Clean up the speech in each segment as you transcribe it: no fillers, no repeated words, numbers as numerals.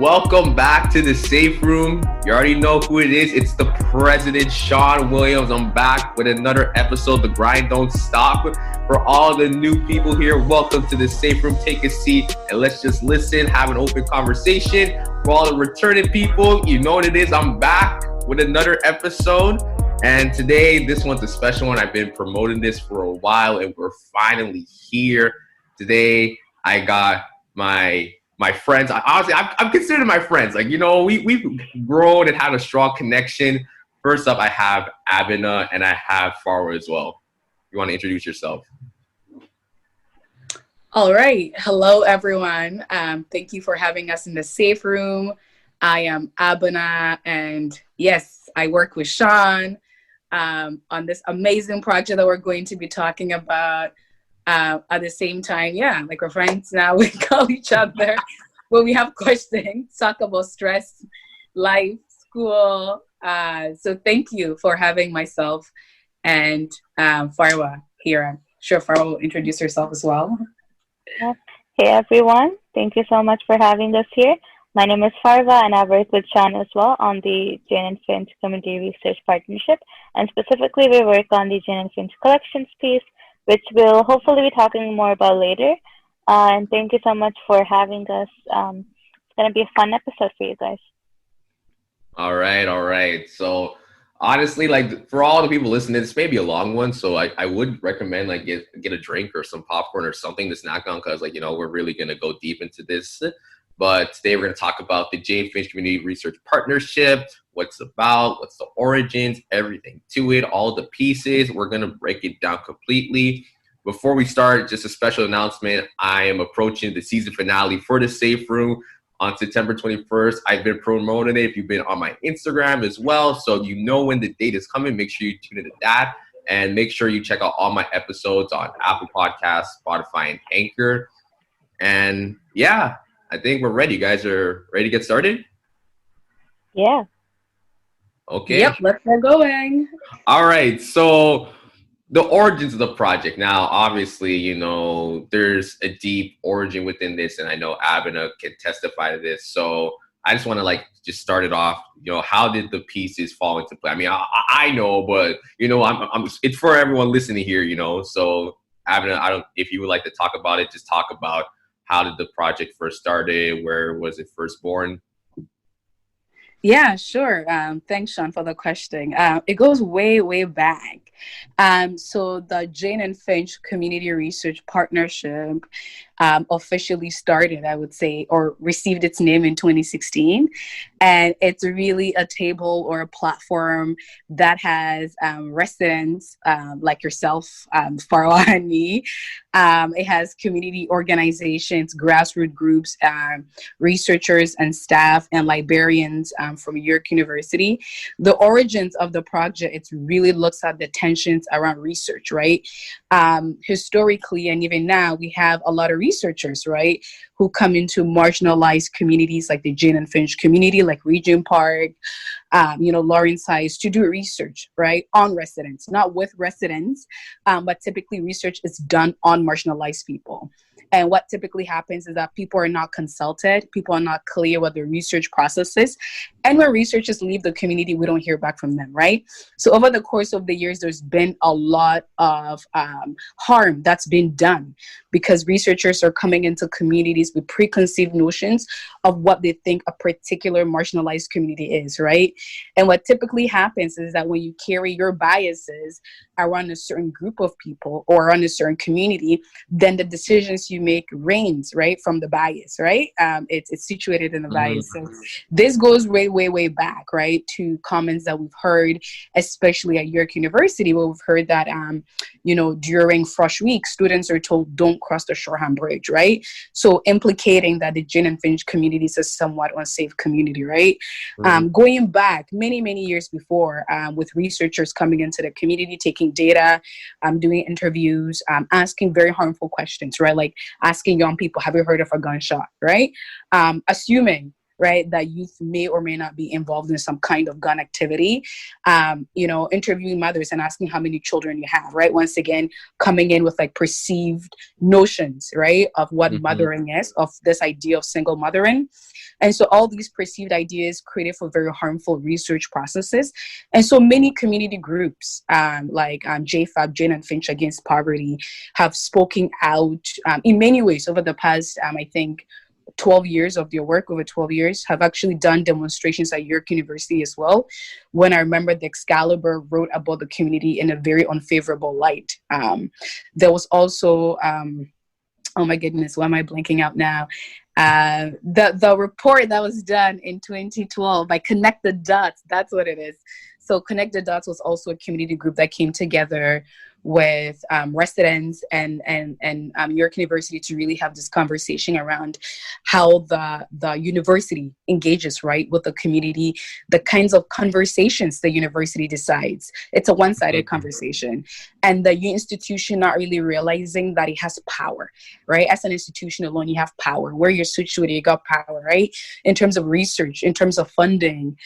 Welcome back to the Safe Room. You already know who it is. It's the President, Sean Williams. I'm back with another episode. The grind don't stop. For all the new people here, welcome to the Safe Room. Take a seat and let's just listen, have an open conversation. For all the returning people, you know what it is. I'm back with another episode. And today, this one's a special one. I've been promoting this for a while and we're finally here. Today, I got my friends. I'm considered my friends. Like, you know, we've grown and had a strong connection. First up, I have Abena and I have Farwa as well. You want to introduce yourself? All right. Hello, everyone. Thank you for having us in the Safe Room. I am Abena, and yes, I work with Sean on this amazing project that we're going to be talking about. At the same time, yeah, like we're friends now. We call each other when we have questions, talk about stress, life, school. So thank you for having myself and Farwa here. I'm sure Farwa will introduce herself as well. Yep. Hey everyone, thank you so much for having us here. My name is Farwa and I work with Sean as well on the Jane Finch Community Research Partnership, and specifically we work on the Jane Finch collections piece, which we'll hopefully be talking more about later. And thank you so much for having us. It's going to be a fun episode for you guys. All right. So honestly, like for all the people listening, this may be a long one. So I would recommend like get a drink or some popcorn or something to snack on because like, you know, we're really going to go deep into this. But today we're going to talk about the Jane Finch Community Research Partnership, what's about, what's the origins, everything to it, all the pieces. We're going to break it down completely. Before we start, just a special announcement. I am approaching the season finale for the Safe Room on September 21st. I've been promoting it if you've been on my Instagram as well. So you know when the date is coming. Make sure you tune into that. And make sure you check out all my episodes on Apple Podcasts, Spotify, and Anchor. And yeah, I think we're ready. You guys are ready to get started? Yeah. Okay. Yep, let's get going. All right. So the origins of the project. Now, obviously, you know, there's a deep origin within this, and I know Abena can testify to this. So I just want to just start it off. You know, how did the pieces fall into play? I mean, I know, but you know, it's for everyone listening here. You know, so Abena, if you would like to talk about it, just talk about how did the project first started? Where was it first born? Yeah, sure. Thanks, Sean, for the question. It goes way, way back. So the Jane and Finch Community Research Partnership officially started, I would say, or received its name in 2016. And it's really a table or a platform that has residents like yourself, Farwa and me. It has community organizations, grassroots groups, researchers and staff and librarians from York University. The origins of the project, it really looks at the tensions around research, right? Historically, and even now, we have a lot of researchers, right, who come into marginalized communities like the Jane and Finch community, like Regent Park, Lawrence Heights, to do research, right, on residents, not with residents, but typically research is done on marginalized people. And what typically happens is that people are not consulted, people are not clear what the research process is. And when researchers leave the community, we don't hear back from them, right? So over the course of the years, there's been a lot of harm that's been done because researchers are coming into communities with preconceived notions of what they think a particular marginalized community is, right? And what typically happens is that when you carry your biases around a certain group of people or around a certain community, then the decisions you make reigns, right, from the bias, right? It's situated in the bias. So this goes way, way, way back, right, to comments that we've heard, especially at York University, where we've heard that, during Fresh Week, students are told don't cross the Shoreham Bridge, right? So implicating that the Jane and Finch community is a somewhat unsafe community, right? Going back many, many years before, with researchers coming into the community, taking data, doing interviews, asking very harmful questions, right? Like asking young people, have you heard of a gunshot, right? Assuming, right, that youth may or may not be involved in some kind of gun activity. Interviewing mothers and asking how many children you have, right? Once again, coming in with like perceived notions, right, of what mothering is, of this idea of single mothering. And so all these perceived ideas created for very harmful research processes. And so many community groups like JFAB, Jane Finch Against Poverty, have spoken out in many ways over the past, I think, 12 years of their work, over 12 years, have actually done demonstrations at York University as well. When I remember the Excalibur wrote about the community in a very unfavorable light. There was also, oh my goodness, why am I blanking out now? The report that was done in 2012 by Connect the Dots, that's what it is. So Connect the Dots was also a community group that came together with residents and York University to really have this conversation around how the university engages, right, with the community, the kinds of conversations the university decides. It's a one-sided conversation, and the institution not really realizing that it has power, right? As an institution alone, you have power. Where you're situated, you got power, right? In terms of research, in terms of funding,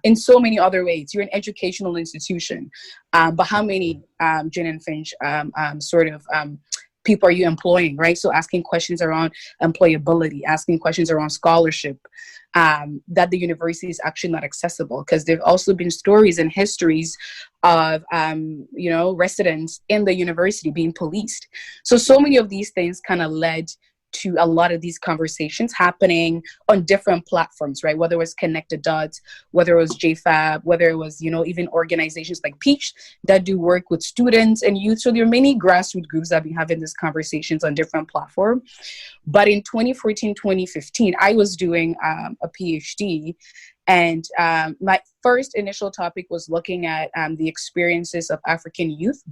in so many other ways. You're an educational institution, but how many Jane and Finch people are you employing, right? So asking questions around employability, asking questions around scholarship, that the university is actually not accessible, because there have also been stories and histories of, residents in the university being policed. So many of these things kind of led to a lot of these conversations happening on different platforms, right? Whether it was Connect the Dots, whether it was JFAB, whether it was, even organizations like Peach that do work with students and youth. So there are many grassroots groups that have been having these conversations on different platforms. But in 2014, 2015, I was doing a PhD, and my first initial topic was looking at the experiences of African youth,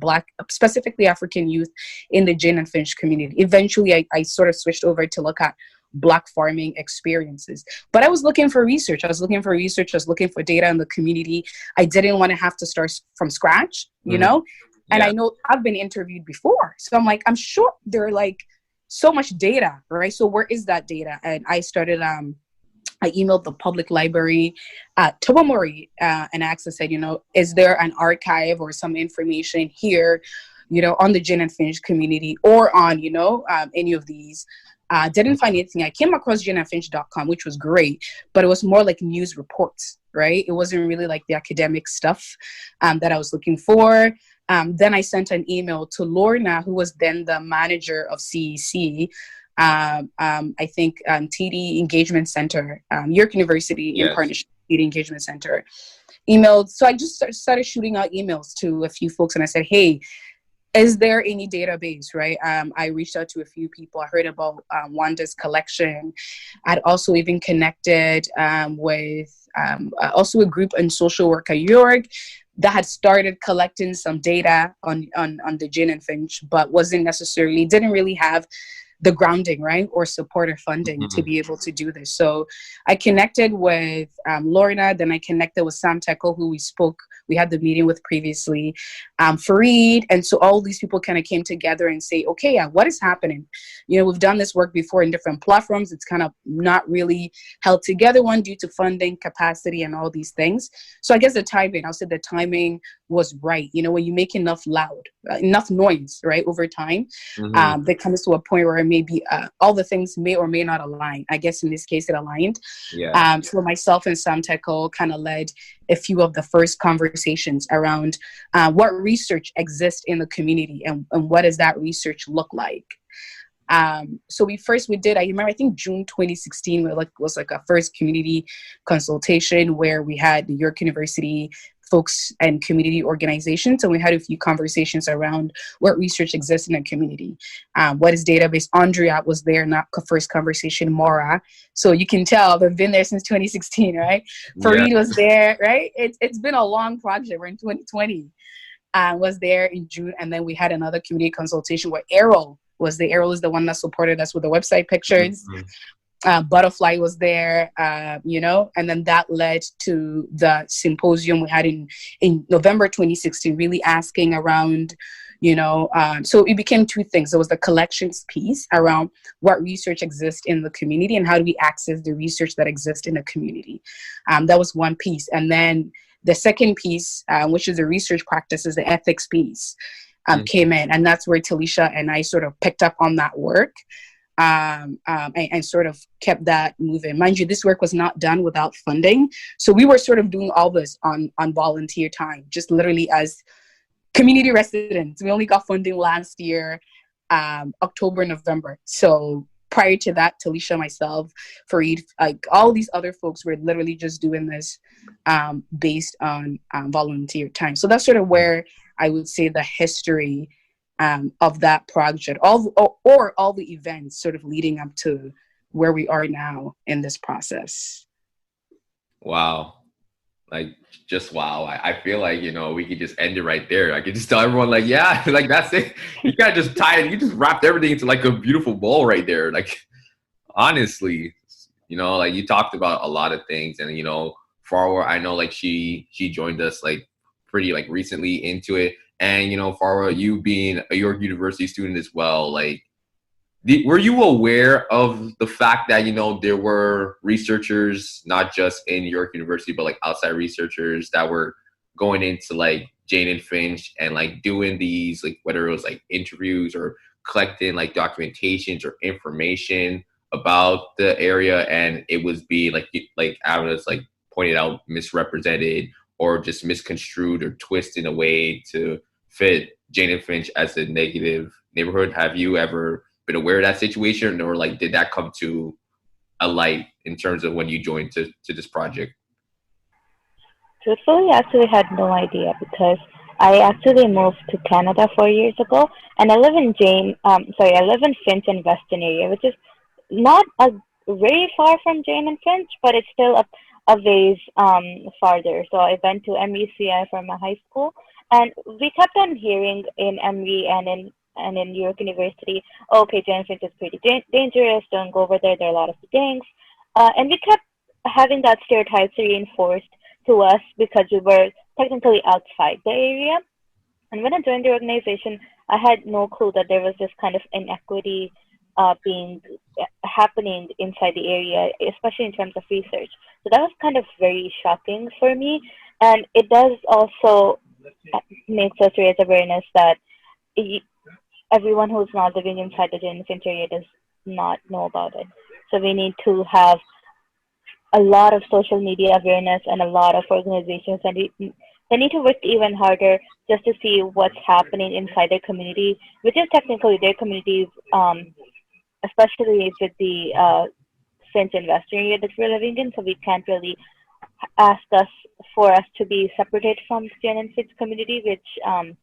specifically African youth in the Jane and Finch community. Eventually, I sort of switched over to look at Black farming experiences. But I was looking for research. I was looking for data in the community. I didn't want to have to start from scratch, you know? And I know I've been interviewed before. So I'm like, I'm sure there are like so much data, right? So where is that data? And I started, I emailed the public library at Tobamori and asked and said, is there an archive or some information here, on the Jane and Finch community or on, any of these? Didn't find anything. I came across janeandfinch.com, which was great, but it was more like news reports, right? It wasn't really like the academic stuff that I was looking for. Then I sent an email to Lorna, who was then the manager of CEC, I think TD Engagement Center, York University in partnership with TD Engagement Center, emailed. So I just started shooting out emails to a few folks, and I said, hey, is there any database, right? I reached out to a few people. I heard about Wanda's collection. I'd also even connected with also a group in social work at York that had started collecting some data on the Jane and Finch, but didn't really have the grounding, right, or support or funding to be able to do this. So I connected with Lorna, then I connected with Sam Tekel, who we had the meeting with previously, Fareed. And so all these people kind of came together and say, okay, what is happening? We've done this work before in different platforms. It's kind of not really held together, one, due to funding, capacity, and all these things. So I guess the timing was right. When you make enough noise, right, over time, that comes to a point where maybe all the things may or may not align. I guess in this case, it aligned. So myself and Sam Tekel kind of led a few of the first conversations around what research exists in the community and what does that research look like. So we did, I remember, I think June 2016 was like a first community consultation where we had the York University folks and community organizations, and we had a few conversations around what research exists in the community. What is database? Andrea was there, not first conversation, Maura. So you can tell they've been there since 2016, right? Fareed was there, right? It's been a long project. We're in 2020. Was there in June, and then we had another community consultation where Errol was there. Errol is the one that supported us with the website pictures. Butterfly was there, and then that led to the symposium we had in November 2016, really asking around, so it became two things. There was the collections piece around what research exists in the community and how do we access the research that exists in the community. That was one piece. And then the second piece, which is the research practices, the ethics piece, came in. And that's where Talisha and I sort of picked up on that work. And sort of kept that moving. Mind you, this work was not done without funding. So we were sort of doing all this on volunteer time, just literally as community residents. We only got funding last year, October, November. So prior to that, Talisha, myself, Fareed, like all these other folks were literally just doing this based on volunteer time. So that's sort of where I would say the history of that project, all the events sort of leading up to where we are now in this process. Wow. Like, just wow. I feel like, we could just end it right there. I could just tell everyone, like, yeah, like, that's it. You can't just tie it. You just wrapped everything into like a beautiful bowl right there. Like, honestly, like you talked about a lot of things, and, Farwa, I know like she joined us like pretty like recently into it. And, Farwa, you being a York University student as well, like, were you aware of the fact that, there were researchers, not just in York University, but like outside researchers that were going into like Jane and Finch and like doing these, like whether it was like interviews or collecting like documentations or information about the area, and it was being like Abena's like pointed out, misrepresented or just misconstrued or twisted in a way to fit Jane and Finch as a negative neighborhood? Have you ever been aware of that situation, or like did that come to a light in terms of when you joined to this project? Truthfully, I actually had no idea because I actually moved to Canada 4 years ago, and I live in Finch and Weston area, which is not very far from Jane and Finch, but it's still a ways farther. So I went to MECI for my high school, and we kept on hearing in MV and in York University, okay, Jane and Finch is pretty dangerous, don't go over there, there are a lot of gangs. And we kept having that stereotypes reinforced to us because we were technically outside the area. And when I joined the organization, I had no clue that there was this kind of inequity happening inside the area, especially in terms of research. So that was kind of very shocking for me. And it does also makes us raise awareness that everyone who's not living inside the Jane Finch area does not know about it. So we need to have a lot of social media awareness and a lot of organizations, and they need to work even harder just to see what's happening inside their community, which is technically their communities, especially with the Finch and Western area that we're living in. So we can't really ask for us to be separated from the Jane and Finch community, which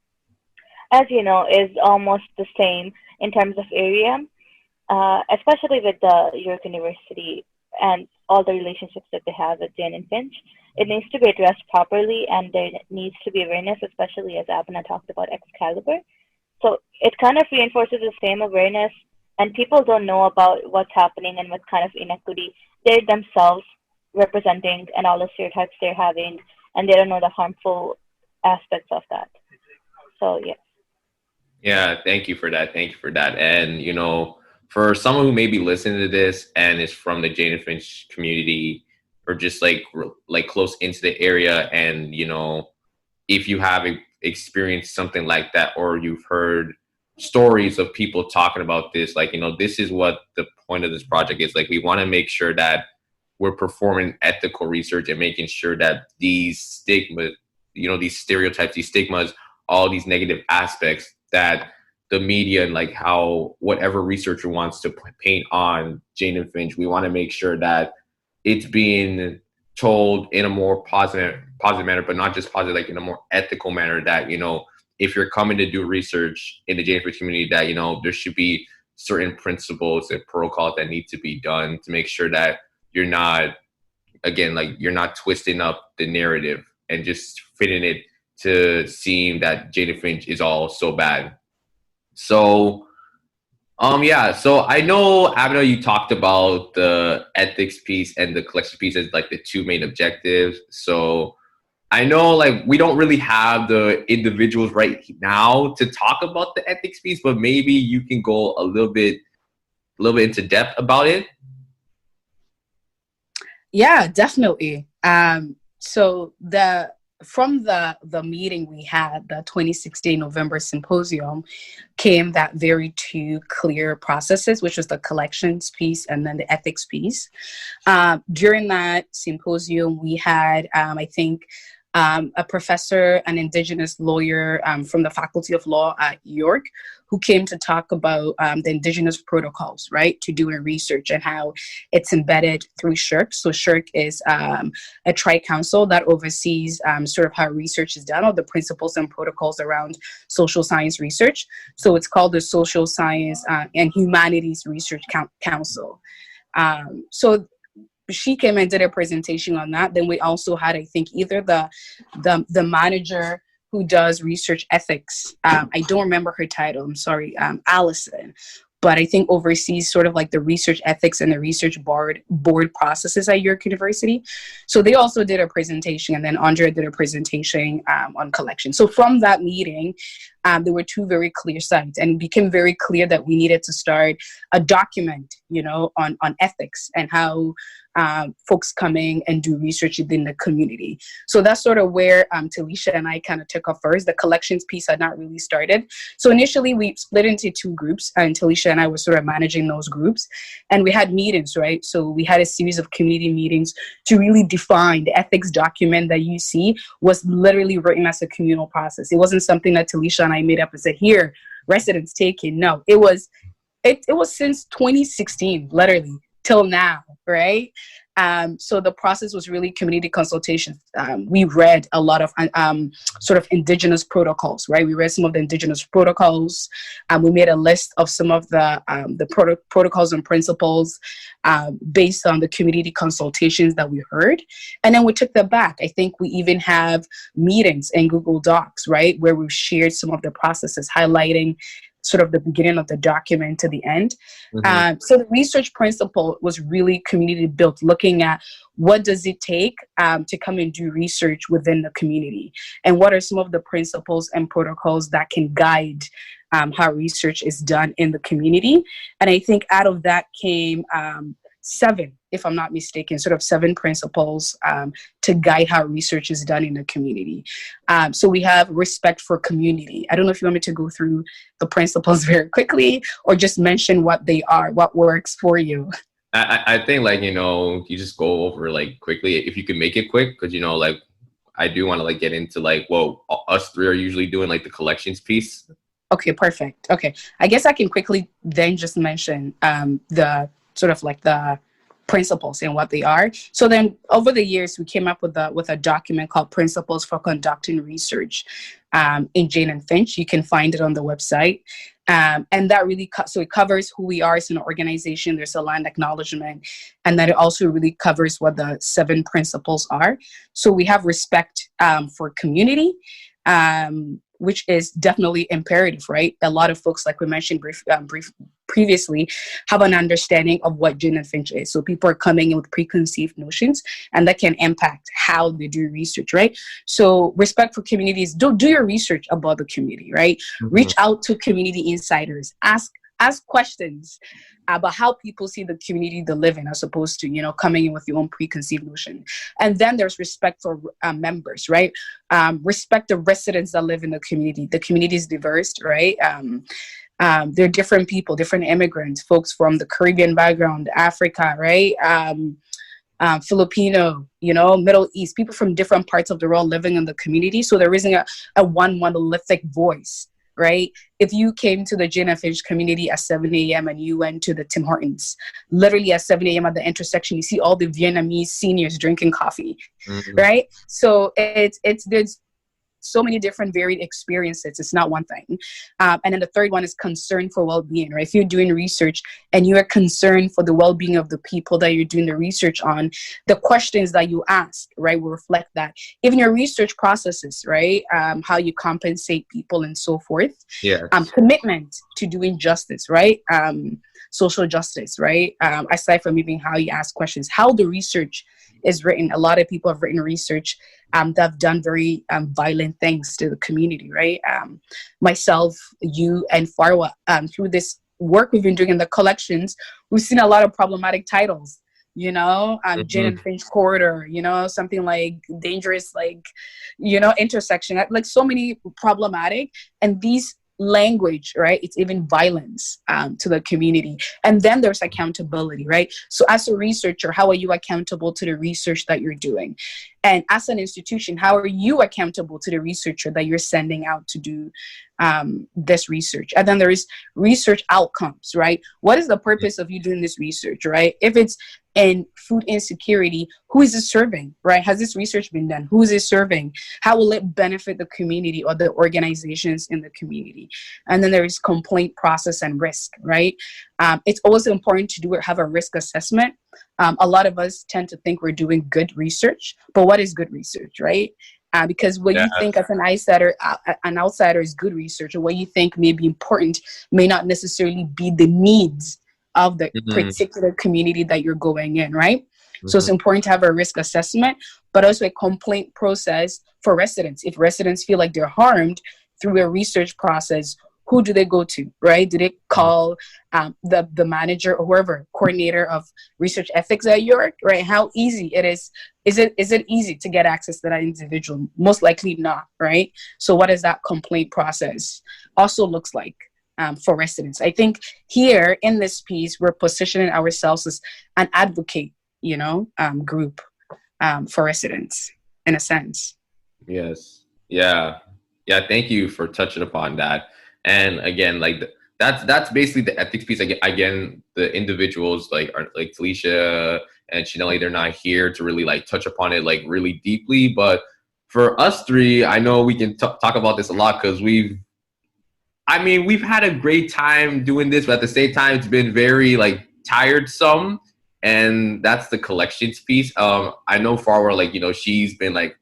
as you know, is almost the same in terms of area, especially with the York University and all the relationships that they have with Jane and Finch. It needs to be addressed properly, and there needs to be awareness, especially as Abena talked about Excalibur. So it kind of reinforces the same awareness, and people don't know about what's happening and what kind of inequity they're themselves representing and all the stereotypes they're having, and they don't know the harmful aspects of that. So, yeah. Yeah, thank you for that. Thank you for that. And, for someone who may be listening to this and is from the Jane and Finch community, or just like close into the area, and, if you have experienced something like that, or you've heard stories of people talking about this, like, this is what the point of this project is. Like, we want to make sure that we're performing ethical research and making sure that these stigmas, these stereotypes, these stigmas, all these negative aspects that the media and like how whatever researcher wants to paint on Jane and Finch, we want to make sure that it's being told in a more positive manner, but not just positive, like in a more ethical manner, that, if you're coming to do research in the Jane and Finch community, that, there should be certain principles and protocols that need to be done to make sure that you're not, again, like you're not twisting up the narrative and just fitting it to seem that Jane and Finch is all so bad. So Yeah, so I know, Abena, you talked about the ethics piece and the collection piece as like the two main objectives. So I know like we don't really have the individuals right now to talk about the ethics piece, but maybe you can go a little bit into depth about it. Yeah, definitely. So the meeting we had, the 2016 November symposium, came that very two clear processes, which was the collections piece and then the ethics piece. During that symposium, we had, I think, a professor, an indigenous lawyer from the Faculty of Law at York, who came to talk about the indigenous protocols, right, to doing research and how it's embedded through SSHRC. So SSHRC is a tri-council that oversees sort of how research is done, or the principles and protocols around social science research. So it's called the Social Science and Humanities Research Council. So she came and did a presentation on that. Then we also had, I think, either the manager who does research ethics. I don't remember her title. I'm sorry, Allison. But I think oversees sort of like the research ethics and the research board processes at York University. So they also did a presentation, and then Andrea did a presentation on collection. So from that meeting, there were two very clear sides, and it became very clear that we needed to start a document, on ethics and how folks coming and do research within the community. So that's sort of where Talisha and I kind of took off first. The collections piece had not really started. So initially we split into two groups, and Talisha and I were sort of managing those groups, and we had meetings, right? So we had a series of community meetings to really define the ethics document that you see was literally written as a communal process. It wasn't something that Talisha and I made up and said, here, residents take it. No, it was since 2016, literally, till now, right? So the process was really community consultation. We read a lot of sort of indigenous protocols, right? We read some of the indigenous protocols. We made a list of some of the protocols and principles based on the community consultations that we heard. And then we took that back. I think we even have meetings in Google Docs, right? Where we've shared some of the processes, highlighting sort of the beginning of the document to the end. Mm-hmm. So the research principle was really community built, looking at what does it take to come and do research within the community, and what are some of the principles and protocols that can guide how research is done in the community. And I think out of that came 7, if I'm not mistaken, sort of 7 principles to guide how research is done in the community. So we have respect for community. I don't know if you want me to go through the principles very quickly, or just mention what they are, what works for you. I think like, you just go over like quickly if you can make it quick, because, like I do want to like get into like, well, us three are usually doing like the collections piece. Okay, perfect. Okay. I guess I can quickly then just mention the sort of like the principles and what they are. So then over the years, we came up with a document called Principles for Conducting Research in Jane and Finch. You can find it on the website. And that really, so it covers who we are as an organization. There's a land acknowledgement, and then it also really covers what the 7 principles are. So we have respect for community, which is definitely imperative, right? A lot of folks, like we mentioned previously, have an understanding of what Jane and Finch is. So people are coming in with preconceived notions, and that can impact how they do research, right? So respect for communities, do your research about the community, right? Mm-hmm. Reach out to community insiders, ask questions about how people see the community they live in, as opposed to, coming in with your own preconceived notion. And then there's respect for members, right? Respect the residents that live in the community. The community is diverse, right? There are different people, different immigrants, folks from the Caribbean background, Africa, right? Filipino, Middle East, people from different parts of the world living in the community. So there isn't a one monolithic voice, right? If you came to the Jane and Finch community at 7 a.m. and you went to the Tim Hortons, literally at 7 a.m. at the intersection, you see all the Vietnamese seniors drinking coffee, mm-hmm. right? So there's so many different varied experiences. It's not one thing. And then the third one is concern for well-being, right? If you're doing research and you are concerned for the well-being of the people that you're doing the research on, the questions that you ask, right, will reflect that. Even your research processes, right? How you compensate people and so forth. Yes. Commitment to doing justice, right? Social justice, right? Aside from even how you ask questions, how the research is written. A lot of people have written research that have done very violent things to the community, right? Myself, you, and Farwa, through this work we've been doing in the collections, we've seen a lot of problematic titles, you know, Jane and Finch corridor, you know, something like dangerous, like, you know, intersection, like so many problematic. And these language, right, it's even violence to the community. And then there's accountability, right? So as a researcher, how are you accountable to the research that you're doing? And as an institution, how are you accountable to the researcher that you're sending out to do this research? And then there is research outcomes, right? What is the purpose of you doing this research, right? If it's in food insecurity, who is it serving, right? Has this research been done? Who is it serving? How will it benefit the community or the organizations in the community? And then there is complaint process and risk, right? It's also important to have a risk assessment. A lot of us tend to think we're doing good research, but what is good research, right? Because what you think as an outsider is good research, or what you think may be important may not necessarily be the needs of the particular community that you're going in, right? So it's important to have a risk assessment, but also a complaint process for residents. If residents feel like they're harmed through a research process, who do they go to, right? Do they call the manager or whoever, coordinator of research ethics at York, right? How easy it is. Is it easy to get access to that individual? Most likely not, right? So what does that complaint process also looks like for residents? I think here in this piece, we're positioning ourselves as an advocate, you know, group for residents in a sense. Yes. Yeah. Yeah. Thank you for touching upon that. And again, like that's basically the ethics piece. Again, the individuals like Felicia and Chanelli, they're not here to really like touch upon it like really deeply. But for us three, I know we can talk about this a lot because we've had a great time doing this, but at the same time, it's been very like tiresome. And that's the collections piece. I know Farwa, like, you know, she's been like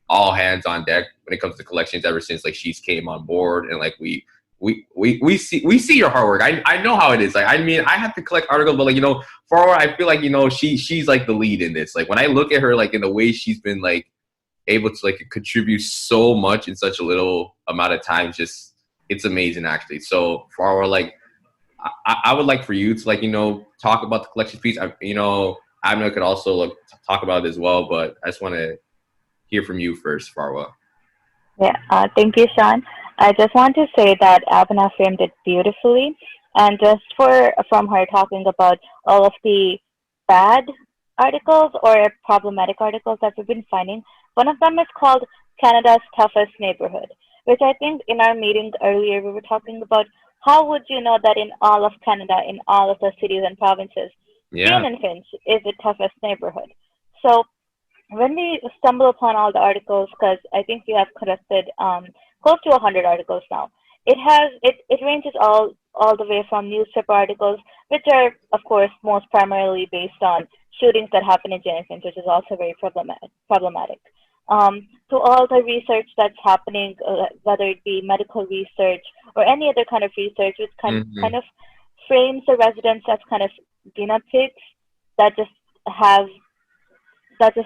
all hands on deck when it comes to collections ever since like she's came on board, and like we see your hard work. I know how it is. Like, I mean, I have to collect articles, but like, you know, Farwa, I feel like, you know, she's like the lead in this. Like when I look at her, like in the way she's been like able to like contribute so much in such a little amount of time, just it's amazing actually. So Farwa, like I would like for you to like, you know, talk about the collection piece. You know, Abena could also like talk about it as well, but I just want to hear from you first, Farwa. Yeah, thank you, Sean. I just want to say that Abena framed it beautifully, and just from her talking about all of the bad articles or problematic articles that we've been finding, one of them is called Canada's Toughest Neighborhood, which I think in our meeting earlier we were talking about how would you know that in all of Canada, in all of the cities and provinces, Jane and Finch is the toughest neighborhood. So when we stumble upon all the articles, because I think we have collected close to 100 articles now, it ranges all the way from newspaper articles, which are of course most primarily based on shootings that happen in Jane Finch, which is also very problematic. To all the research that's happening, whether it be medical research or any other kind of research, which kind of frames the residents as kind of guinea pigs that just have that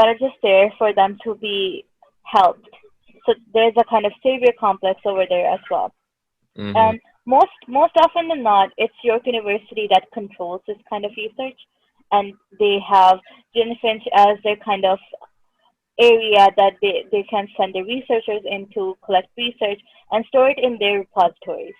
are just there for them to be helped. So there's a kind of savior complex over there as well. And most often than not, it's York University that controls this kind of research, and they have Jane Finch as their kind of area that they can send the researchers in to collect research and store it in their repositories,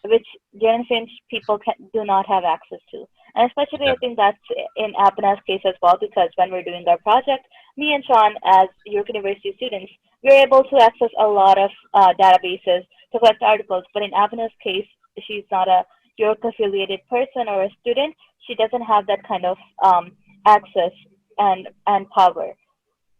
which Jane Finch people do not have access to. And especially I think that's in Abena's case as well, because when we're doing our project, me and Sean as York University students, we're able to access a lot of databases to collect articles. But in Abena's case, she's not a York affiliated person or a student. She doesn't have that kind of access and power.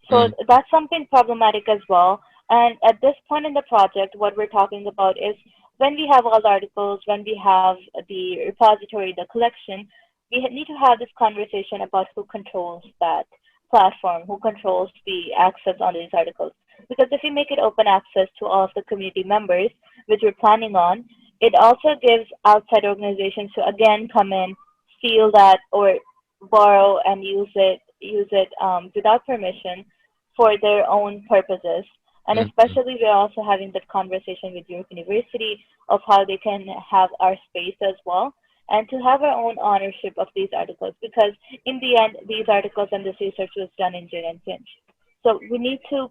So that's something problematic as well. And at this point in the project, what we're talking about is when we have all the articles, when we have the repository, the collection, we need to have this conversation about who controls that platform, who controls the access on these articles. Because if we make it open access to all of the community members, which we're planning on, it also gives outside organizations to again come in, steal that, or borrow and use it without permission for their own purposes. And Mm-hmm. especially, we're also having that conversation with York University of how they can have our space as well, and to have our own ownership of these articles. Because in the end, these articles and this research was done in Jane and Finch. So we need to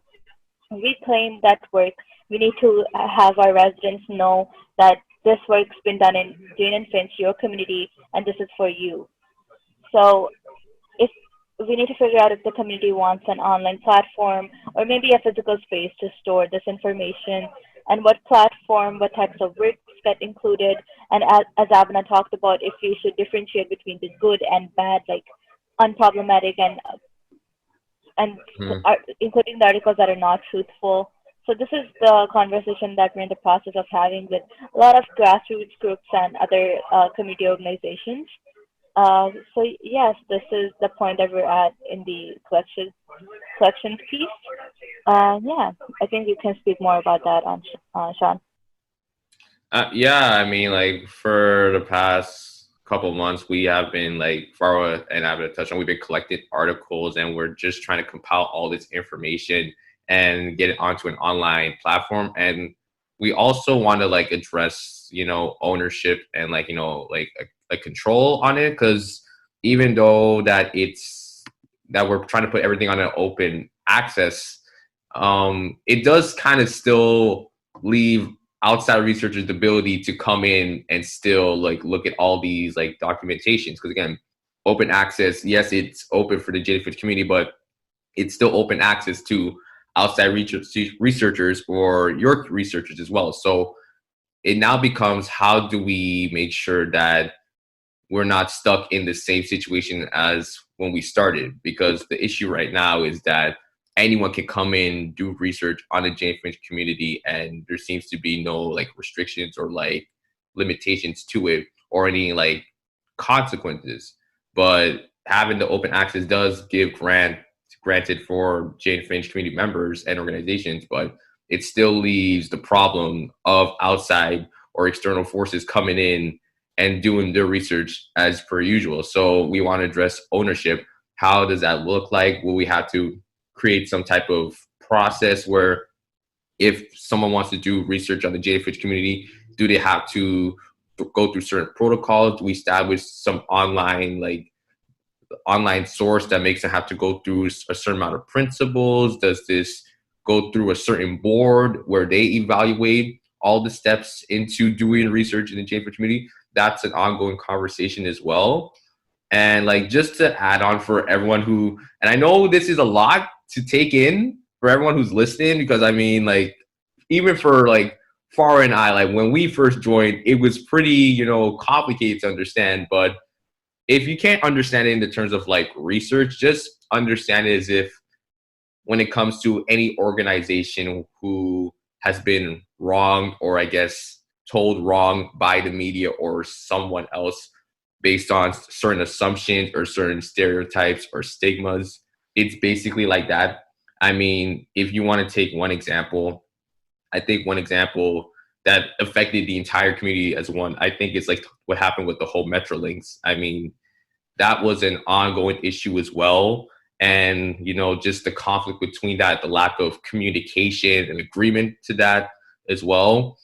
reclaim that work. We need to have our residents know that this work's been done in Jane and Finch, your community, and this is for you. So if we need to figure out if the community wants an online platform or maybe a physical space to store this information, and what platform, what types of works get included, and as Abena talked about, if we should differentiate between the good and bad, like unproblematic and including the articles that are not truthful. So this is the conversation that we're in the process of having with a lot of grassroots groups and other community organizations. So yes, this is the point that we're at in the collection piece. Yeah, I think you can speak more about that on Sean. Yeah, I mean, like for the past couple of months, we have been like Farwa and Abena touched on. We've been collecting articles, and we're just trying to compile all this information and get it onto an online platform. And we also want to like address, ownership and like like a control on it, because even though that we're trying to put everything on an open access, it does kind of still leave outside researchers the ability to come in and still like look at all these like documentations, because again, open access, yes, it's open for the Jane Finch community, but it's still open access to outside researchers or your researchers as well. So it now becomes, how do we make sure that we're not stuck in the same situation as when we started? Because the issue right now is that anyone can come in, do research on the Jane Finch community, and there seems to be no like restrictions or like limitations to it or any like consequences. But having the open access does give granted for Jane Finch community members and organizations, but it still leaves the problem of outside or external forces coming in and doing their research as per usual. So we want to address ownership. How does that look like? Will we have to create some type of process where if someone wants to do research on the Jane Finch community, do they have to go through certain protocols? Do we establish some online source that makes them have to go through a certain amount of principles? Does this go through a certain board where they evaluate all the steps into doing research in the Jane Finch community? That's an ongoing conversation as well. And like, just to add on for everyone who, and I know this is a lot to take in for everyone who's listening, because I mean, like, even for like Farwa and I, like when we first joined, it was pretty, complicated to understand. But if you can't understand it in the terms of like research, just understand it as if when it comes to any organization who has been wrong, or I guess told wrong by the media or someone else based on certain assumptions or certain stereotypes or stigmas, it's basically like that. I mean, if you want to take one example, I think one example that affected the entire community as one, I think it's like what happened with the whole Metrolinks. I mean, that was an ongoing issue as well. And, just the conflict between that, the lack of communication and agreement to that as well.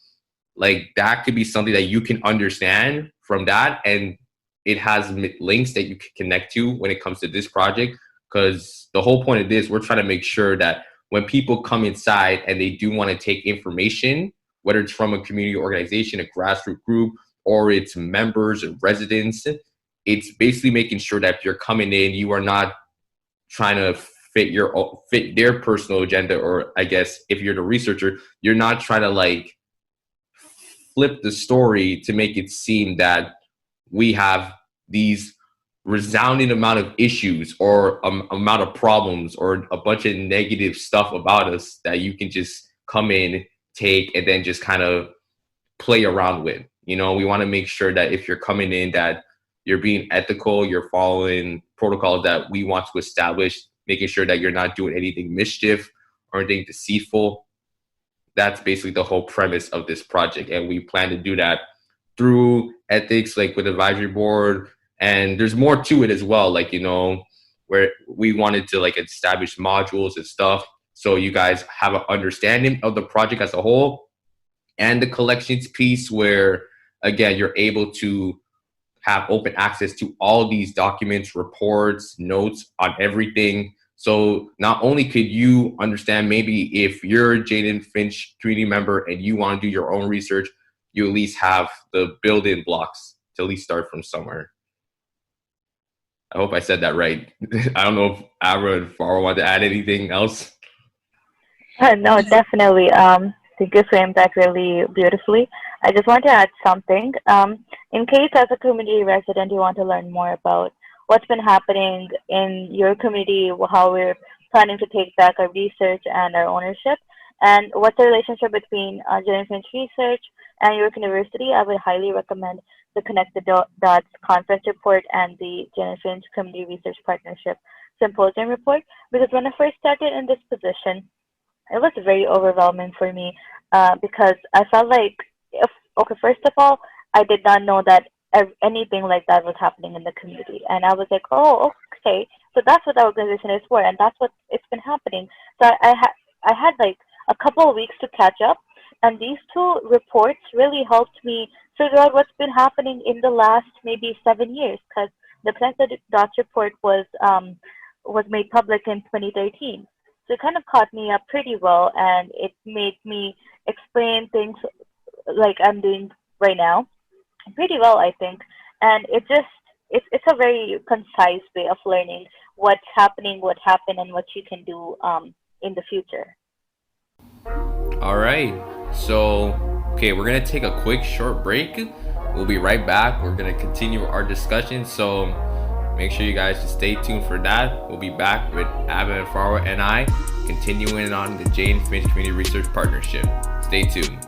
Like, that could be something that you can understand from that. And it has links that you can connect to when it comes to this project. Because the whole point of this, we're trying to make sure that when people come inside and they do want to take information, whether it's from a community organization, a grassroots group, or it's members and residents, it's basically making sure that if you're coming in, you are not trying to fit their personal agenda, or I guess if you're the researcher, you're not trying to like flip the story to make it seem that we have these resounding amount of issues or amount of problems or a bunch of negative stuff about us that you can just come in, take, and then just kind of play around with. You know, we want to make sure that if you're coming in, that you're being ethical, you're following protocols that we want to establish, making sure that you're not doing anything mischief or anything deceitful. That's basically the whole premise of this project. And we plan to do that through ethics, like with advisory board. And there's more to it as well. Like, you know, where we wanted to like establish modules and stuff, so you guys have an understanding of the project as a whole, and the collections piece where, again, you're able to have open access to all these documents, reports, notes on everything. So not only could you understand, maybe if you're a Jane Finch community member and you want to do your own research, you at least have the building blocks to at least start from somewhere. I hope I said that right. I don't know if Abra and Farwa want to add anything else. No, definitely. I think you framed that really beautifully. I just want to add something. In case as a community resident, you want to learn more about what's been happening in your community, how we're planning to take back our research and our ownership, and what's the relationship between Jane Finch Research and York University, I would highly recommend the Connect the Dots Conference Report and the Jane Finch Community Research Partnership Symposium Report, because when I first started in this position, it was very overwhelming for me because I felt like, first of all, I did not know that anything like that was happening in the community. And I was like, oh, okay, so that's what the organization is for, and that's what it's been happening. So I had like a couple of weeks to catch up, and these two reports really helped me figure out what's been happening in the last maybe 7 years, because the Connect the Dots report was made public in 2013. So it kind of caught me up pretty well, and it made me explain things like I'm doing right now pretty well, I think. And it's a very concise way of learning what's happening, what happened, and what you can do in the future. All right. So, okay, we're going to take a quick short break. We'll be right back. We're going to continue our discussion. So make sure you guys just stay tuned for that. We'll be back with Abena and Farwa and I continuing on the Jane Finch Community Research Partnership. Stay tuned.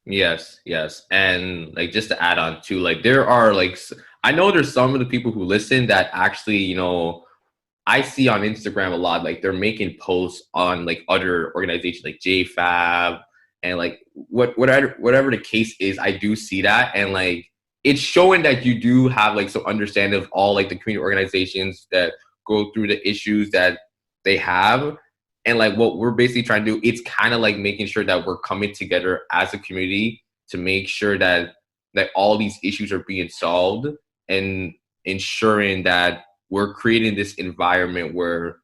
Yes. And like, just to add on too, like, there are like, I know there's some of the people who listen that actually, you know, I see on Instagram a lot, like they're making posts on like other organizations like JFAB and like whatever the case is. I do see that, and like it's showing that you do have like some understanding of all like the community organizations that go through the issues that they have. And like what we're basically trying to do, it's kind of like making sure that we're coming together as a community to make sure that all these issues are being solved, and ensuring that we're creating this environment where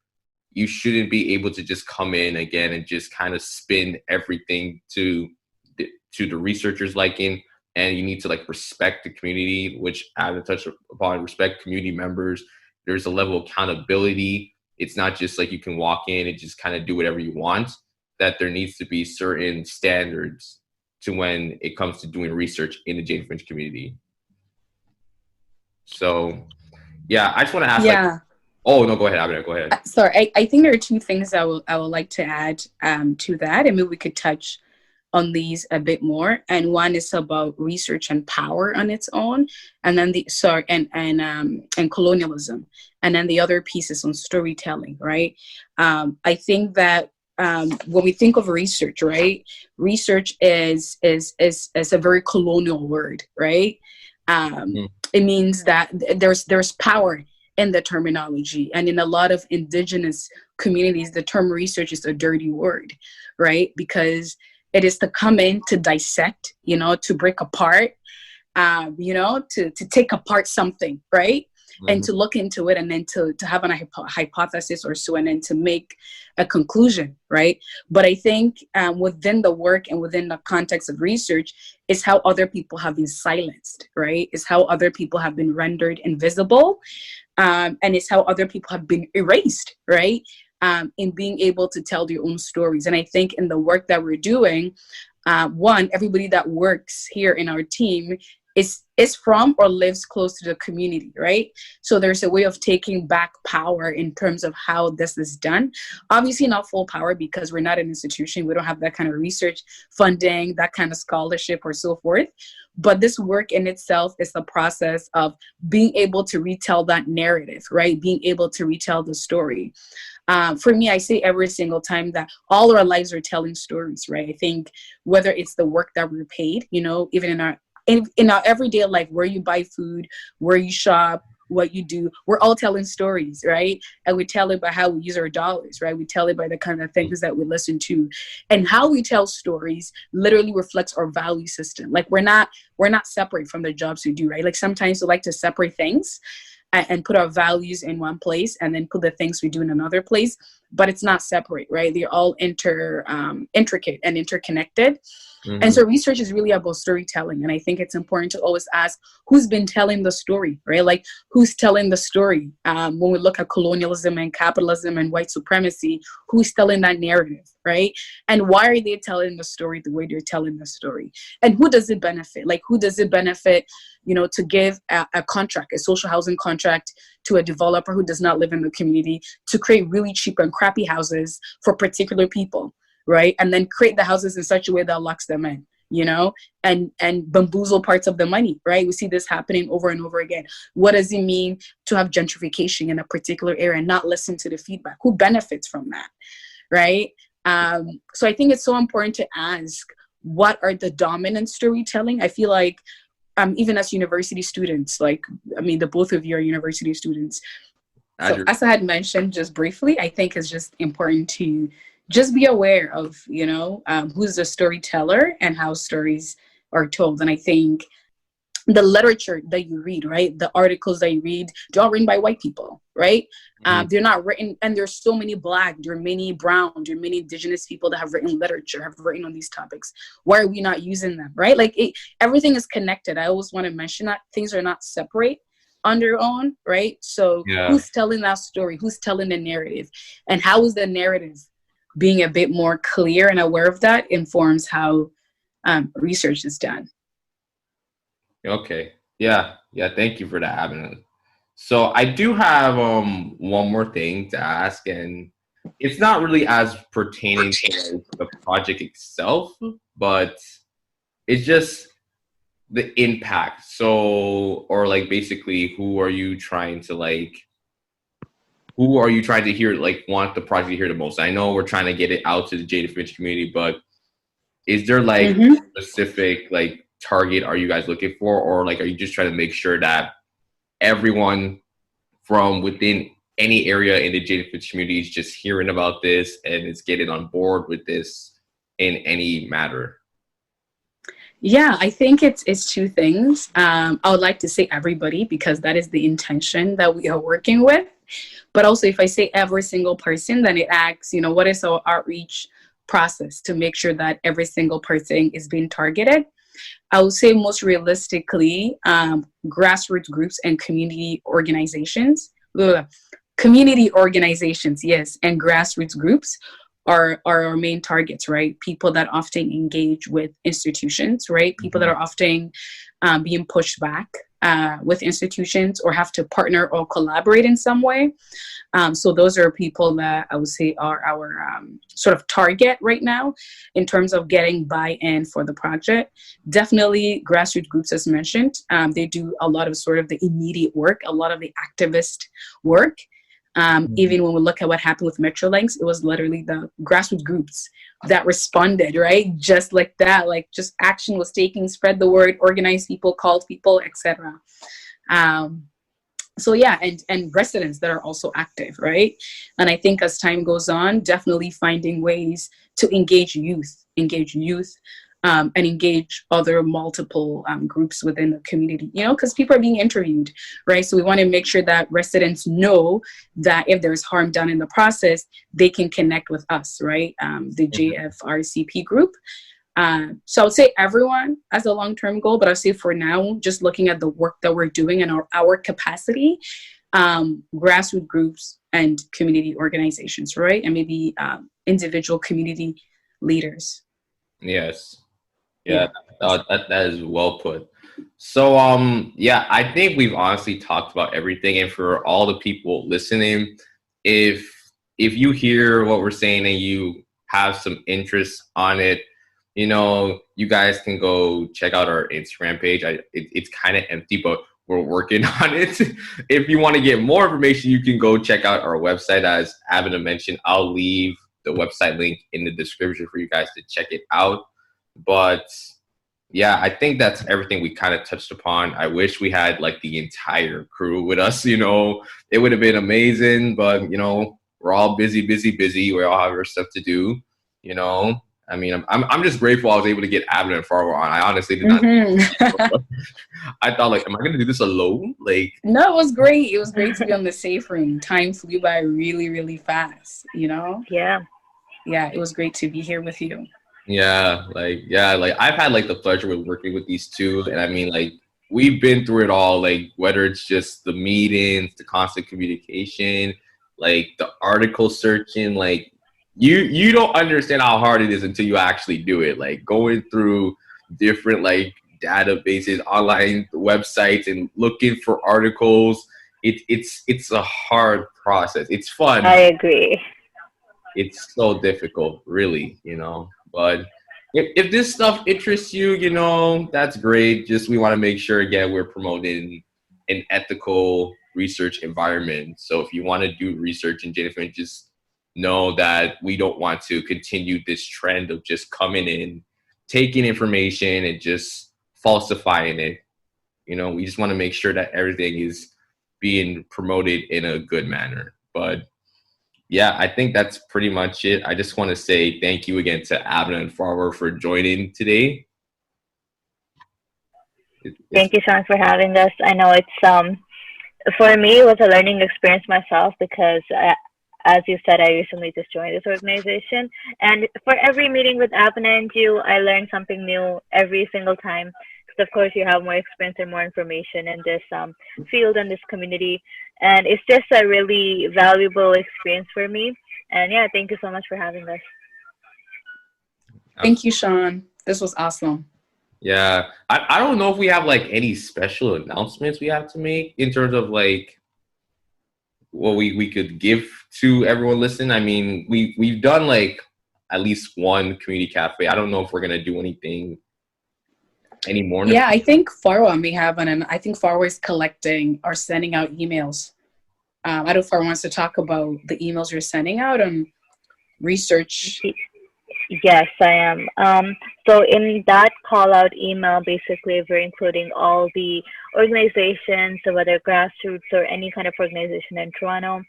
you shouldn't be able to just come in again and just kind of spin everything to the researchers' liking. And you need to like respect the community, which I have to touch upon, respect community members. There's a level of accountability. It's not just like you can walk in and just kind of do whatever you want, that there needs to be certain standards to when it comes to doing research in the Jane Finch community. So, yeah, I just want to ask, like, oh, no, go ahead, Abena, go ahead. Sorry, I think there are two things I would like to add to that, and maybe we could touch on these a bit more. And one is about research and power on its own, and then and colonialism, and then the other piece is on storytelling, right? I think that when we think of research, right, research is a very colonial word, right? It means that there's power in the terminology, and in a lot of indigenous communities, the term research is a dirty word, right? Because it is to come in to dissect, to break apart, to take apart something, right? Mm-hmm. And to look into it, and then to have a hypothesis or so, and then to make a conclusion, right? But I think within the work and within the context of research is how other people have been silenced, right? Is how other people have been rendered invisible, and it's how other people have been erased, right? in being able to tell their own stories. And I think in the work that we're doing, one, everybody that works here in our team is from or lives close to the community, right? So there's a way of taking back power in terms of how this is done. Obviously not full power, because we're not an institution. We don't have that kind of research funding, that kind of scholarship or so forth. But this work in itself is the process of being able to retell that narrative, right? Being able to retell the story. For me, I say every single time that all our lives are telling stories, right? I think whether it's the work that we're paid, even in our everyday life, where you buy food, where you shop, what you do, we're all telling stories, right? And we tell it by how we use our dollars, right? We tell it by the kind of things that we listen to. And how we tell stories literally reflects our value system. Like we're not separate from the jobs we do, right? Like sometimes we like to separate things and put our values in one place and then put the things we do in another place, but it's not separate, right? They're all intricate and interconnected. Mm-hmm. And so research is really about storytelling. And I think it's important to always ask who's been telling the story, right? Like who's telling the story? When we look at colonialism and capitalism and white supremacy, who's telling that narrative, right? And why are they telling the story the way they're telling the story? And who does it benefit? Like who does it benefit, to give a contract, a social housing contract to a developer who does not live in the community to create really cheap and crappy houses for particular people, right? And then create the houses in such a way that locks them in, and bamboozle parts of the money, right? We see this happening over and over again. What does it mean to have gentrification in a particular area and not listen to the feedback? Who benefits from that, right? So I think it's so important to ask, what are the dominant storytelling? I feel like even as university students, the both of you are university students. So as I had mentioned just briefly, I think it's just important to just be aware of, who's the storyteller and how stories are told. And I think the literature that you read, right? The articles that you read, they're all written by white people, right? Mm-hmm. They're not written, and there's so many Black, there are many brown, there are many indigenous people that have written literature, have written on these topics. Why are we not using them, right? Everything is connected. I always want to mention that things are not separate on their own, right? So Who's telling that story? Who's telling the narrative? And how is the narrative being a bit more clear and aware of that informs how research is done. Okay. Yeah. Thank you for that, Abena. So I do have one more thing to ask, and it's not really as pertaining to the project itself, but it's just the impact. So, or basically, who are you trying to hear, want the project to hear the most? I know we're trying to get it out to the Jane Finch community, but is there a specific target are you guys looking for, or are you just trying to make sure that everyone from within any area in the Jane Finch community is just hearing about this and is getting on board with this in any matter? Yeah, I think it's two things. I would like to say everybody, because that is the intention that we are working with. But also, if I say every single person, then it asks, what is our outreach process to make sure that every single person is being targeted? I would say most realistically, grassroots groups and community organizations. Community organizations, yes, and grassroots groups are our main targets, right? People that often engage with institutions, right? People that are often being pushed back with institutions or have to partner or collaborate in some way. So those are people that I would say are our sort of target right now in terms of getting buy-in for the project. Definitely grassroots groups, as mentioned. They do a lot of sort of the immediate work, a lot of the activist work. Even when we look at what happened with Metrolinx, it was literally the grassroots groups that responded, right? Just like that, just action was taken, spread the word, organized people, called people, etc. So yeah, and residents that are also active, right? And I think as time goes on, definitely finding ways to engage youth, and engage other multiple groups within the community, because people are being interviewed, right? So we want to make sure that residents know that if there's harm done in the process, they can connect with us, right? The JFRCP group. So I would say everyone as a long-term goal, but I'll say for now, just looking at the work that we're doing and our capacity, grassroots groups and community organizations, right? And maybe individual community leaders. Yes. Yeah. Yeah, that is well put. So, yeah, I think we've honestly talked about everything. And for all the people listening, if you hear what we're saying and you have some interest on it, you guys can go check out our Instagram page. It's kind of empty, but we're working on it. If you want to get more information, you can go check out our website. As Abena mentioned, I'll leave the website link in the description for you guys to check it out. But yeah, I think that's everything we kind of touched upon. I wish we had like the entire crew with us, it would have been amazing, but we're all busy. We all have our stuff to do, I mean, I'm just grateful I was able to get Abena and Farwa on. I honestly did not. I thought, like, am I going to do this alone? Like, no, it was great. It was great to be on the Safe Room. Time flew by really, really fast, Yeah. Yeah, it was great to be here with you. Yeah, like I've had like the pleasure with working with these two, and I mean, like, we've been through it all, like whether it's just the meetings, the constant communication, like the article searching, like you don't understand how hard it is until you actually do it. Like going through different like databases, online websites, and looking for articles. It's a hard process. It's fun. I agree. It's so difficult, really, But if this stuff interests you, that's great. Just we want to make sure, again, we're promoting an ethical research environment. So if you want to do research in Jane Finch, just know that we don't want to continue this trend of just coming in, taking information, and just falsifying it. We just want to make sure that everything is being promoted in a good manner. But yeah, I think that's pretty much it. I just want to say thank you again to Abena and Farwa for joining today. Thank you, Sean, for having us. I know it's for me, it was a learning experience myself because, as you said, I recently just joined this organization. And for every meeting with Abena and you, I learn something new every single time. Because, of course, you have more experience and more information in this field and this community. And it's just a really valuable experience for me. And yeah, thank you so much for having us. Thank you, Sean. This was awesome. Yeah. I don't know if we have like any special announcements we have to make in terms of like what we could give to everyone listening. I mean, we've done like at least one community cafe. I don't know if we're going to do anything anymore. Yeah, I think Farwa may have one, and I think Farwa is collecting or sending out emails. I don't know if Farwa wants to talk about the emails you're sending out and research. Yes, I am. So in that call out email, basically, we're including all the organizations, so whether grassroots or any kind of organization in Toronto,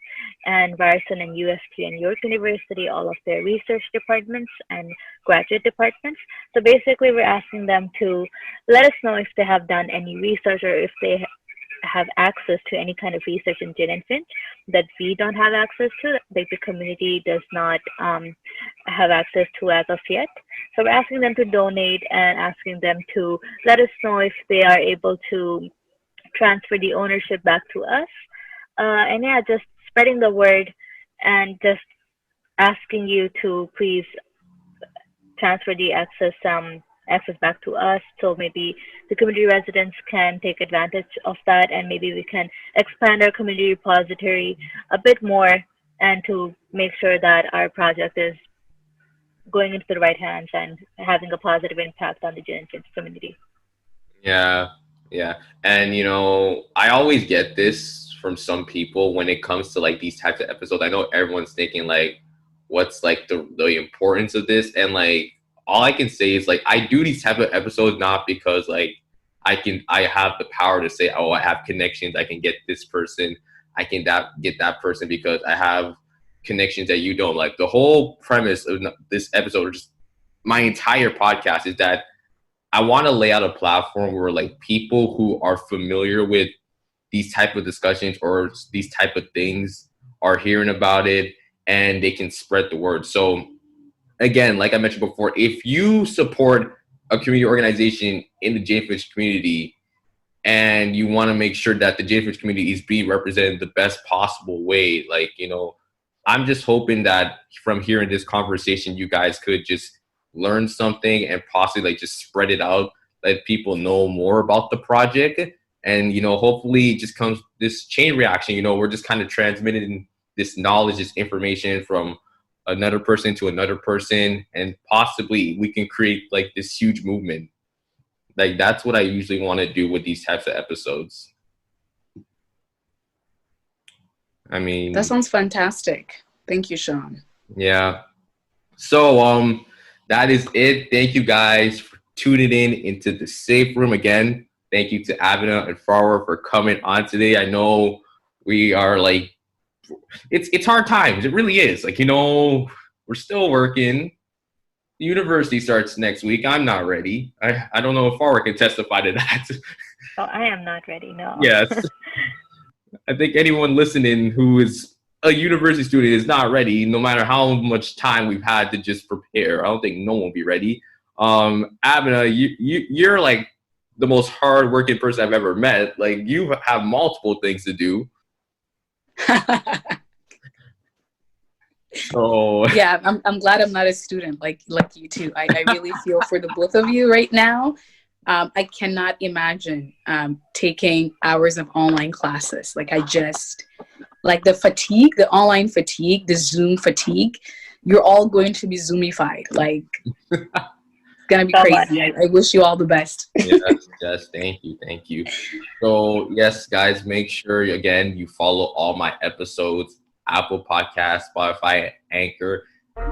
and Ryerson and UST and York University, all of their research departments and graduate departments. So basically, we're asking them to let us know if they have done any research or if they have access to any kind of research in Jane Finch that we don't have access to, that the community does not have access to as of yet. So we're asking them to donate and asking them to let us know if they are able to transfer the ownership back to us. And yeah, just spreading the word and just asking you to please transfer the access back to us, so maybe the community residents can take advantage of that, and maybe we can expand our community repository a bit more and to make sure that our project is going into the right hands and having a positive impact on the Jane Finch community. Yeah. And I always get this from some people when it comes to like these types of episodes. I know everyone's thinking like, what's like the importance of this? And like, all I can say is like I do these type of episodes not because like I have the power to say, oh, I have connections, I can get this person, I can get that person because I have connections that you don't. Like the whole premise of this episode, or just my entire podcast, is that I want to lay out a platform where like people who are familiar with these type of discussions or these type of things are hearing about it and they can spread the word. So again, like I mentioned before, if you support a community organization in the Jane Finch community, and you want to make sure that the Jane Finch community is being represented the best possible way. Like, I'm just hoping that from here in this conversation, you guys could just learn something and possibly like just spread it out, let people know more about the project. And, hopefully it just comes this chain reaction, we're just kind of transmitting this knowledge, this information from another person to another person, and possibly we can create like this huge movement. Like, that's what I usually want to do with these types of episodes. I mean, that sounds fantastic. Thank you, Sean. Yeah. So that is it. Thank you guys for tuning in into the Safe Room again. Thank you to Abena and Farwa for coming on today. I know we are like, it's hard times. It really is. Like, we're still working. The university starts next week. I'm not ready. I don't know if Farwa can testify to that. Oh, I am not ready, no. Yes. I think anyone listening who is a university student is not ready, no matter how much time we've had to just prepare. I don't think no one will be ready. Abena, you're like the most hardworking person I've ever met. Like, you have multiple things to do. So yeah, I'm glad I'm not a student like you two. I really feel for the both of you right now. I cannot imagine taking hours of online classes. Like, the fatigue, the online fatigue, the Zoom fatigue, you're all going to be Zoomified. Like, it's going to be crazy. I wish you all the best. Yes, thank you. So, yes, guys, make sure, again, you follow all my episodes, Apple Podcasts, Spotify, Anchor.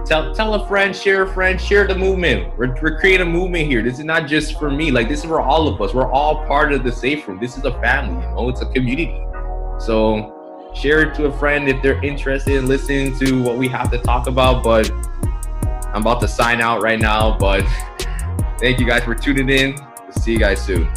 Tell a friend, share the movement. We're creating a movement here. This is not just for me. Like, this is for all of us. We're all part of the Safe Room. This is a family, it's a community. So share it to a friend if they're interested in listening to what we have to talk about. But I'm about to sign out right now. But thank you guys for tuning in. We'll see you guys soon.